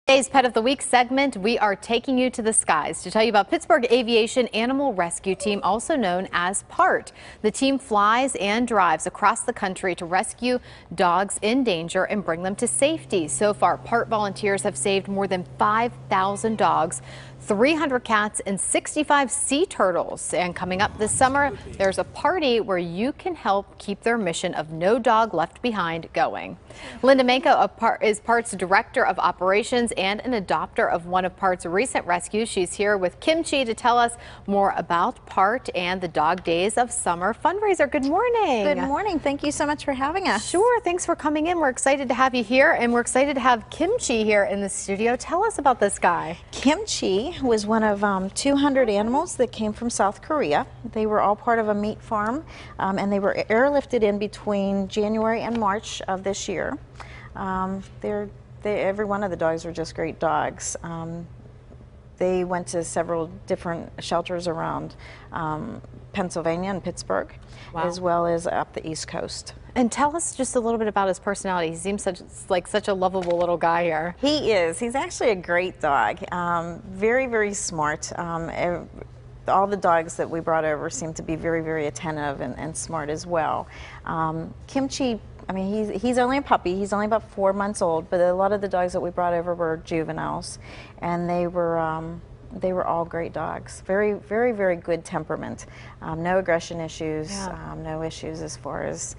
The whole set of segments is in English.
Today's Pet of the Week segment, we are taking you to the skies to tell you about Pittsburgh Aviation Animal Rescue Team, also known as PAART. The team flies and drives across the country to rescue dogs in danger and bring them to safety. So far, PAART volunteers have saved more than 5,000 dogs, 300 cats, and 65 sea turtles. And coming up this summer, there's a party where you can help keep their mission of no dog left behind going. Lynda Manko is PAART's Director of Operations and an adopter of one of PAART's recent rescues. She's here with Kimchi to tell us more about PAART and the Dog Days of Summer fundraiser. Good morning. Good morning. Thank you so much for having us. Sure. Thanks for coming in. We're excited to have you here, and we're excited to have Kimchi here in the studio. Tell us about this guy. Kimchi was one of 200 animals that came from South Korea. They were all part of a meat farm, and they were airlifted in between January and March of this year. Every one of the dogs were just great dogs. They went to several different shelters around Pennsylvania and Pittsburgh, as well as up the East Coast. And tell us just a little bit about his personality. He seems like such a lovable little guy here. He is. He's actually a great dog. Very, very smart. All the dogs that we brought over seem to be very, very attentive and smart as well. Kimchi, I mean, he's only a puppy. He's only about 4 months old, but a lot of the dogs that we brought over were juveniles, and they were all great dogs. Very, very, very good temperament. No aggression issues, no issues as far as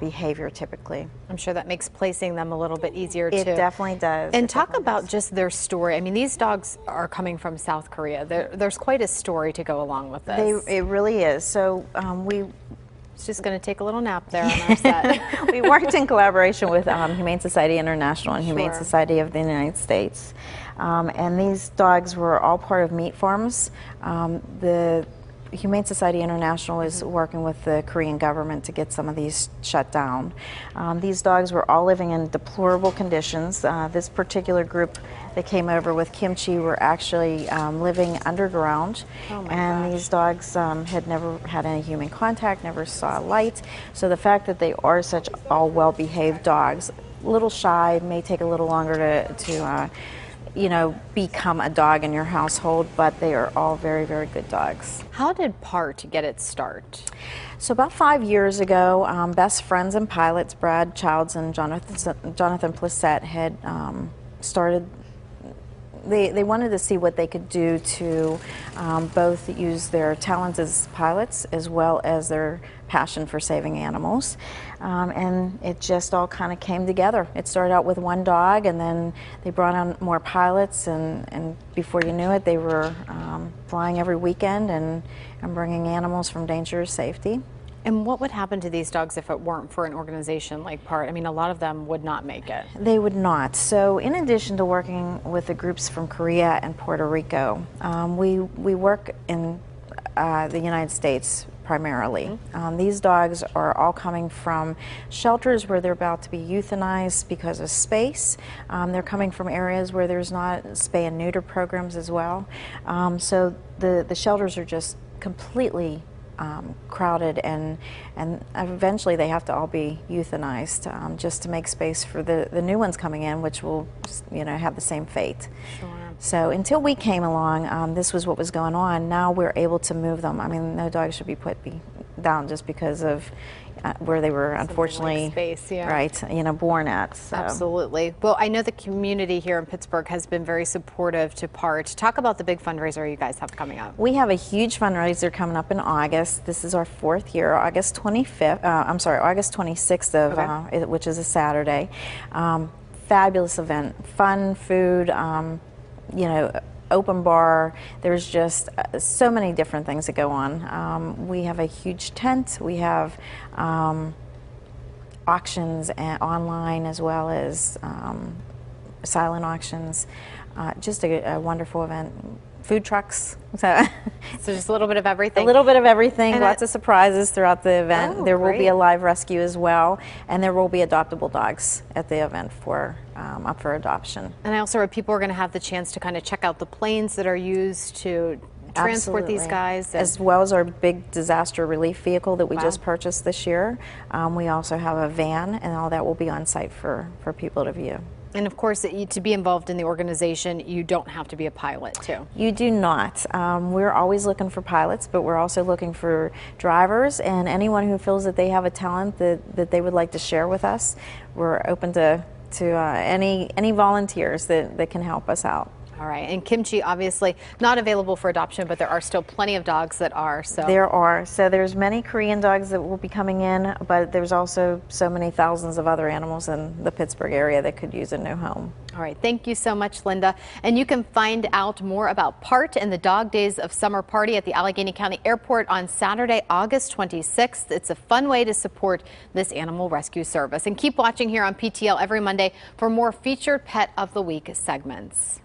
behavior typically. I'm sure that makes placing them a little bit easier too. It definitely does. And talk about just their story. I mean, these dogs are coming from South Korea. There's quite a story to go along with this. It really is. So It's just going to take a little nap there on our set. We worked in collaboration with Humane Society International and Humane Society of the United States. And these dogs were all part of meat farms. The Humane Society International is working with the Korean government to get some of these shut down. These dogs were all living in deplorable conditions. This particular group that came over with Kimchi were actually living underground. And these dogs had never had any human contact, never saw light. So the fact that they are such all well-behaved dogs, a little shy, may take a little longer to you know, become a dog in your household, but they are all very, very good dogs. How did PAART get its start? So about 5 years ago, best friends and pilots, Brad Childs and Jonathan Plissette, had started. They wanted to see what they could do to both use their talents as pilots as well as their passion for saving animals. And it just all kind of came together. It started out with one dog, and then they brought on more pilots, and before you knew it, they were flying every weekend and bringing animals from danger to safety. And what would happen to these dogs if it weren't for an organization like PAART? I mean, a lot of them would not make it. They would not. So in addition to working with the groups from Korea and Puerto Rico, we work in the United States primarily. These dogs are all coming from shelters where they're about to be euthanized because of space. They're coming from areas where there's not spay and neuter programs as well. So the shelters are just completely crowded, and eventually they have to all be euthanized just to make space for the new ones coming in, which will, you know, have the same fate. Sure. So until we came along, this was what was going on. Now we're able to move them. I mean, no dog should be put down just because of where they were unfortunately like space, right, you know, born at. So. Absolutely. Well, I know the community here in Pittsburgh has been very supportive to PAART. Talk about the big fundraiser you guys have coming up. We have a huge fundraiser coming up in August. This is our 4th year, August 25th. I'm sorry, August 26th of which is a Saturday. Fabulous event, fun, food, you know, open bar. There's just so many different things that go on. We have a huge tent. We have auctions online as well as silent auctions. Just a wonderful event. Food trucks. So just a little bit of everything. A little bit of everything. And lots of surprises throughout the event. There will great. be a live rescue as well, and there will be adoptable dogs at the event for up for adoption. And I also heard people are going to have the chance to kind of check out the planes that are used to transport these guys. As well as our big disaster relief vehicle that we just purchased this year. We also have a van, and all that will be on site for people to view. And of course, to be involved in the organization, you don't have to be a pilot, too. You do not. We're always looking for pilots, but we're also looking for drivers and anyone who feels that they have a talent that they would like to share with us. We're open to any volunteers that can help us out. All right, and kimchi obviously not available for adoption, but there are still plenty of dogs that are. So there are. So there's many Korean dogs that will be coming in, but there's also so many thousands of other animals in the Pittsburgh area that could use a new home. All right, thank you so much, Lynda. And you can find out more about PAART and the Dog Days of Summer Party at the Allegheny County Airport on Saturday, August 26th. It's a fun way to support this animal rescue service. And keep watching here on PTL every Monday for more featured Pet of the Week segments.